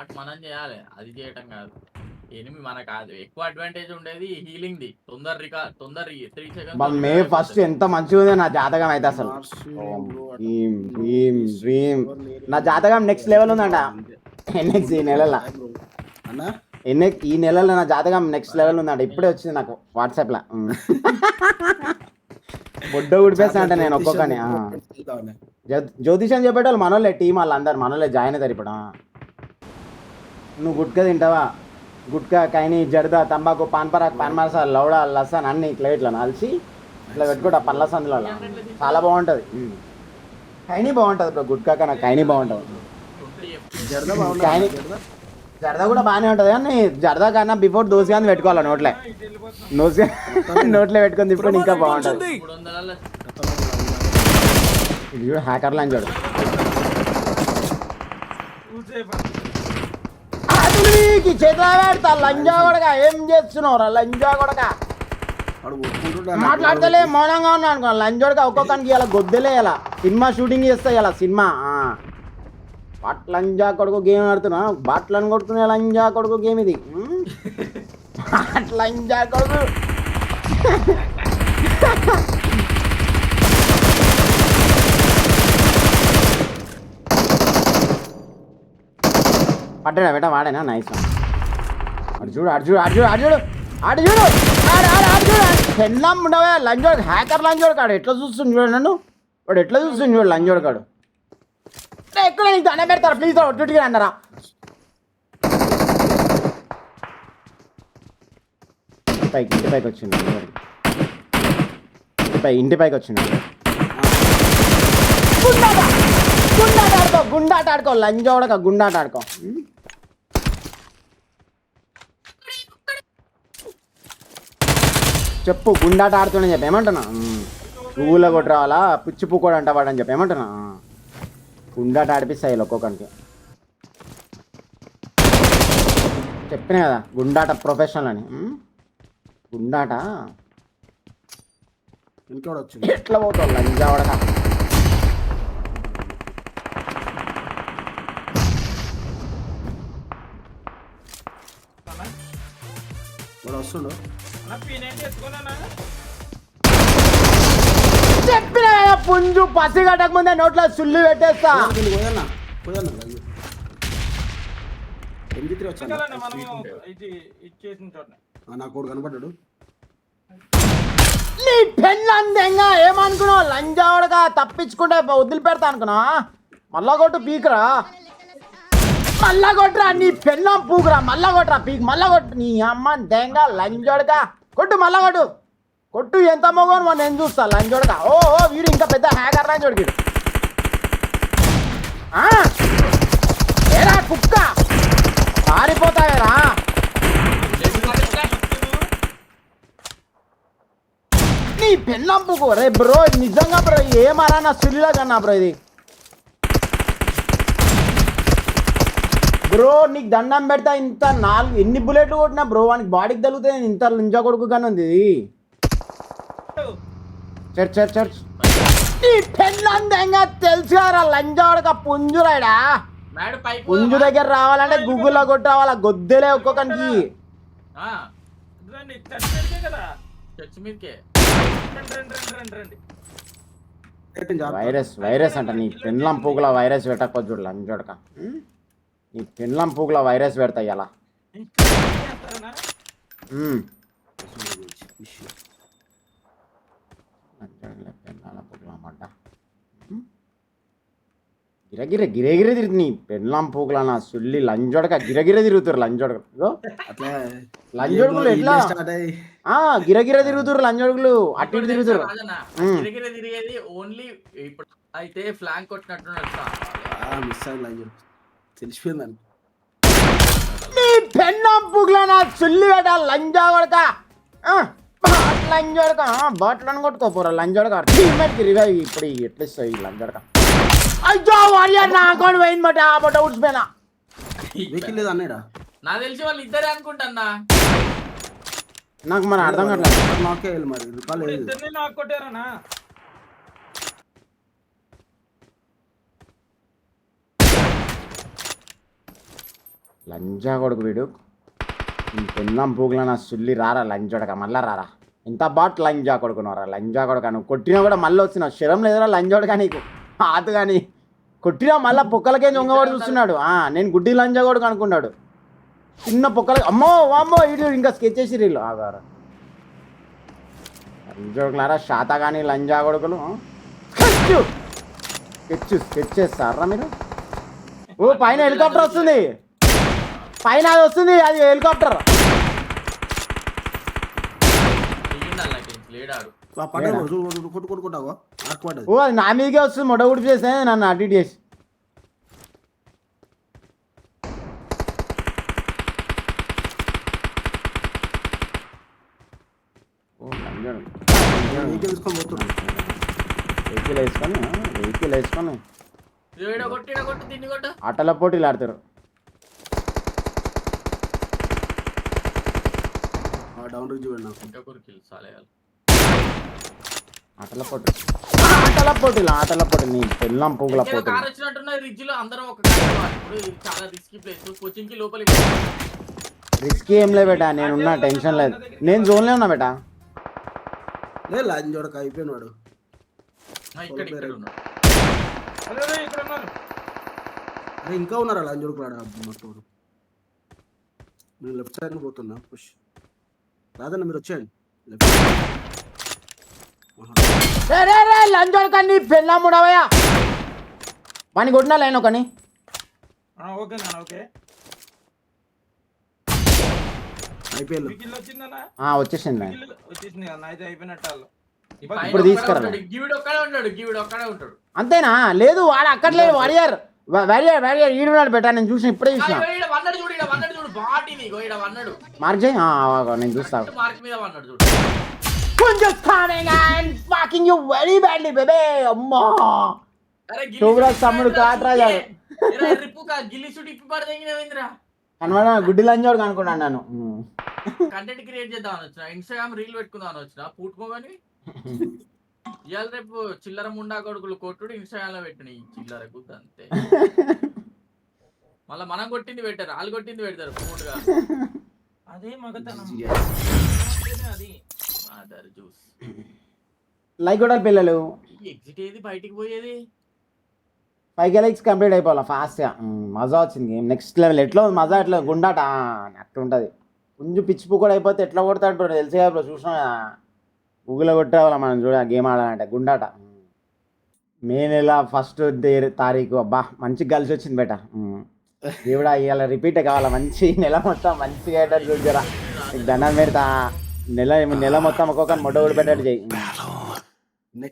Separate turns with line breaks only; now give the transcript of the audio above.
Start మనం చేయాలి, అది చేయటం కాదు. ఎనిమి మనకు కాదు ఎక్కువ అడ్వాంటేజ్ ఉండేది హీలింగ్ ది. తొందర 3 సెకండ్స్
మే ఫస్ట్ ఎంత మంచిగా ఉంది నా జాతకం అయితే అసలు. డ్రీమ్ నా జాతకం నెక్స్ట్ లెవెల్ ఉందంట. ఎన్ఎక్స్ ఈ నెలలో ఈ నెలలో నా జాతకం నెక్స్ట్ లెవెల్ ఉందంట. ఇప్పుడే వచ్చింది నాకు వాట్సాప్ లా. బొడ్డ ఉడిపేస్తా అంటే నేను ఒక్కొక్కని జ్యోతిషం చెప్పేటోళ్ళు మనోళ్ళే, టీం వాళ్ళందరు మనోళ్ళే జాయిన్ అవుతారు. ఇప్పుడు నువ్వు గుట్కా తింటావా? గుట్కా, కైని, జర్దా, తంబాకు, పాన్పరాక్, పాన్మరస, లౌడా, లసన్ అన్ని ఇట్లా ఇట్లా నలిసి ఇట్లా పెట్టుకుంటా పళ్ళ సందులో. చాలా బాగుంటుంది. కైని బాగుంటుంది ఇప్పుడు, గుట్కా కన్నా కైని బాగుంటుంది. కైని జర్దా కూడా బాగానే ఉంటుంది, కానీ జర్దా కన్నా బిఫోర్ దోసగాని పెట్టుకోవాలి నోట్లో పెట్టుకొని తిప్పుకొని ఇంకా బాగుంటుంది. ఇది కూడా హ్యాకర్లు అని చూడు. చేతిలో పెడతా లంజా కొడక. ఏం చేస్తున్నావురా లంజా కొడక? మాట్లాడతలే మౌనంగా ఉన్నా అనుకో. లంజోడక ఒక్కొక్కరికి ఇలా గొద్దెలే ఇలా సినిమా షూటింగ్ చేస్తాయి ఇలా సినిమా. బాట్లంజా కొడుకు గేమ్ ఆడుతున్నా, బాట్లను కొడుతున్నా లంజా కొడుకు గేమ్ ఇది. బాట్లంజా కొడుకు పట్టాడా బేటా? వాడేనా? నైస్. అర్జుడు పెళ్ళం ఉండవే లంజోడు, హ్యాకర్ లంజోడు కాడు. ఎట్లా చూస్తుంది చూడు నన్ను, వాడు ఎట్లా చూస్తుంది చూడు లంజోడు కాడు. ఎక్కడ నీకు దండం పెడతారు ప్లీజ్ ఒట్టుగా అన్నారా? ఇంటి పైకి వచ్చింది, ఇంటి పైకి వచ్చింది. గుండాట ఆడుకో లంజోడక, గుండాట ఆడుకో. చెప్పు గుండాట ఆడుతున్నా చెప్పి ఏమంటున్నా? పువ్వులో కొట్టి రావాలా, పుచ్చి పువ్వుకోడు అంట వాడని చెప్పి ఏమంటున్నా? గుండాట ఆడిపిస్తాయి ఒక్కొక్కరికి. చెప్పినా కదా గుండాట ప్రొఫెషనల్ అని. గుండాట ఎట్లా పోతావు లంజావడక? చెప్పిన పుంజు పసి కట్టక ముందే నోట్లో సుల్లి పెట్టేస్తా. కనపడ్డాడు నీ పెళ్ళందంగా. ఏమనుకున్నావు లంజావడగా? తప్పించుకుంటే వదిలిపెడతా అనుకున్నావా? మళ్ళా కొట్టు పీకురా, మళ్ళా కొట్టురా. నీ పెళ్ళం పూకురా, మళ్ళా కొట్టురా పీక్, మళ్ళా కొట్టు. నీ అమ్మ దెంగా లంజోడగా కొట్టు, మళ్ళా కొట్టు. కొట్టు ఎంత మొగను వాడు నేను చూస్తా లంజోడగా. ఓహో వీడు ఇంకా పెద్ద హ్యాకర్ లంజోడికి. ఏరా కుక్క పారిపోతావేరా? నీ పెళ్ళం పూకు రే బ్రో. నిజంగా బ్రో ఏమరా నా సుల్లిలా కన్నా బ్రో ఇది. బ్రో నీకు దండం పెడతా. ఇంత ఎన్ని బుల్లెట్లు కొట్టినా బ్రో వానికి బాడీకి తగులుతుంది. ఇంత లుంజా కొడుకు కానీ ఉంది ఇది. చర్చ్ నీ పెళ్ళందంగా తెలుసు కదా లంజాడక పుంజురాడా. పుంజు దగ్గర రావాలంటే గూగుల్లో కొట్టి రావాలా, గొద్దెలే ఒక్కొక్కరికి. వైరస్ అంట. నీ పెళ్ళం పూగుల వైరస్ పెట్టకపోతే చూడు లంజోడక. నీ పెళ్ళం పూగుల వైరస్ పెడతాయి అలా. గిరగిర తిరుగుతుంది నీ పెళ్ళం పూగుల నా సుల్లి లంజోడక. గిరగిర తిరుగుతారు లంజోడక. లంజోడుకులు ఎట్లా గిరగిర తిరుగుతారు లంజోడుకులు, అటు ఇటు తిరుగుతారు.
తిరిగేది ఓన్లీ ఇప్పుడు అయితే ఫ్లాంక్ కొట్టినట్టున్నాడు.
తెలిసిపోయిందని
నీ పెళ్ళం పూగుల నా సుల్లి పెట్ట లంజా కొడక. లంజోడక బాట్లను కొట్టుకోపోరా లంజోడక. టీమ్మేట్కి రివైవ్ ఇప్పుడు ఎట్లా ఇస్తాయి లంజోడక? అయ్యో వారియర్ నా అకౌంట్ పోయింది బట్ ఆ బట్ అవుట్స్ పైన
లేదు అన్నాడా?
నాకు తెలిసి వాళ్ళు ఇద్దరే అనుకుంటా.
నాకు మరి అర్థం కావట్లేదు.
నాకే మరి
ఇద్దరిని నాకు కొట్టారనా?
లంజా కొడుకు వీడు పెన్నాం పూగుల నా సుల్లి రారా లంజోడక మళ్ళా రారా ఇంత బాట్ లంజా కొడుకున్నారా లంజా కొడుక నువ్వు కొట్టినా కూడా మళ్ళీ వచ్చినావు శరం లేదురా లంజోడక నీకు ఆత కానీ కొట్టినా మళ్ళీ పొక్కలకే దొంగవాడు చూస్తున్నాడు నేను గుడ్డి లంజా కొడుకు అనుకున్నాడు చిన్న పొక్కలకి అమ్మో అమ్మో ఇటు ఇంకా స్కెచ్ చేసి వీళ్ళు ఆగారా లంజోడుకులారా శాత కానీ లంజా కొడుకులు స్కెచ్ చేస్తారా మీరు ఓ పైన హెలికాప్టర్ వస్తుంది పైన అది వస్తుంది అది హెలికాప్టర్
లేడాడు
కొట్టుకుంటావా
ఓ అది నా మీదకే వస్తుంది మొట్ట ఉడిపి చేస్తే నన్ను అటు ఇటు చేసి
తీసుకొని పోతున్నాడు
వెహికల్ వేసుకొని
కొట్టి తిండి కొట్ట
ఆటల పోటీలు ఆడతారు
డౌన్ రిజ్ నాకు
ఇంకా కొరికి సాలేయాలి
ఆటల పోటీలు నీ పెళ్ళం పువ్వుల పోటీలు
కార్ వచ్చినట్టున్న రిడ్జ్ లో అందరం ఒక కార్ ఇప్పుడు ఇది చాలా రిస్కీ ప్లేస్ కోచింగ్ కి లోపలికి
రిస్క్ ఏం లే బేటా నేనున్నా టెన్షన్ లేదు నేను జోన్లో ఉన్నా బేటా
లే లంజోడక అయిపోయినాడు
ఇక్కడ ఉన్నాడు
అరే ఇక్కడ ఉన్నారు
అరే ఇంకా ఉన్నారా లంజోడకు రాడా మొత్తం నేను లెఫ్ట్ సైడ్ పోతున్నా పుష్ రాదన్న మీరు వచ్చేయండి
లంచ్ కానీ పెళ్ళాముడవయ్యా వాని కొట్టినా లైన్ ఒకని
ఓకే నాన్న ఓకే
అయిపోయారు
వికిల్ వచ్చిందన్నా
వచ్చేసింది
వచ్చేసింది కదా అయితే అయిపోయినట్టు వాళ్ళు
ఇప్పుడు తీసుకురా
గీవిడు ఒక్కడే ఉంటాడు
అంతేనా లేదు వాడు అక్కడ లేదు వారియర్ ఈడున్నాడు బెటా నేను చూసిన ఇప్పుడే చూసిన
చూడు బాటిని
మార్క్ చేయి నేను చూస్తాను
మార్క్ మీద వన్నాడు చూడు
Kunja's coming and fucking you very badly, baby. అమ్మా శోభరాజ్ తమ్ముడు కాట్రాజా
గిల్లి షూట్ ఇప్పి పడదగినవేంద్రా
కనబడ గుడ్డి లంజోడు అనుకున్నాను నేను
కంటెంట్ క్రియేట్ చేద్దాం అని వచ్చిన ఇన్స్టాగ్రామ్ రీల్ పెట్టుకుందాం అని వచ్చిన పూటుకోగాని ఇవాళ రేపు చిల్లర ముండా కొడుకులు కొట్టుడు ఇన్స్టాగ్రామ్ లో పెట్టిన ఈ చిల్లర గుద్ద అంతే మళ్ళీ మనం కొట్టింది పెట్టారు వాళ్ళు కొట్టింది పెడతారు పూటుగా
అదే మగతనం అది
అదర్ జ్యూస్
లైక్ కొట్టాలి పిల్లలు
ఎగ్జిట్ ఏది బయటికి పోయేది
5 లైక్స్ కంప్లీట్ అయిపోవాలి ఫాస్ట్గా మజా వచ్చింది గేమ్ నెక్స్ట్ లెవెల్ ఎట్లా ఉంది మజా ఎట్లా గుండాట అట్లా ఉంటుంది కొంచెం పిచ్చి కూడా అయిపోతే ఎట్లా కొడతాడు తెలిసే ఇప్పుడు చూసినా గూగుల్లో కొట్టేవాళ్ళం మనం చూడ గేమ్ ఆడాలంటే గుండాట మే నెల 1 తారీఖు అబ్బా మంచిగా కలిసి వచ్చింది బేట దేవుడా ఇవాళ రిపీట్ కావాలా మంచి నెల మొత్తం మంచిగా చూసారా దండం పెడతా నెల మొత్తం ఒక్కొక్క మొట్ట ఊడిపెట్టాడు చెయ్యి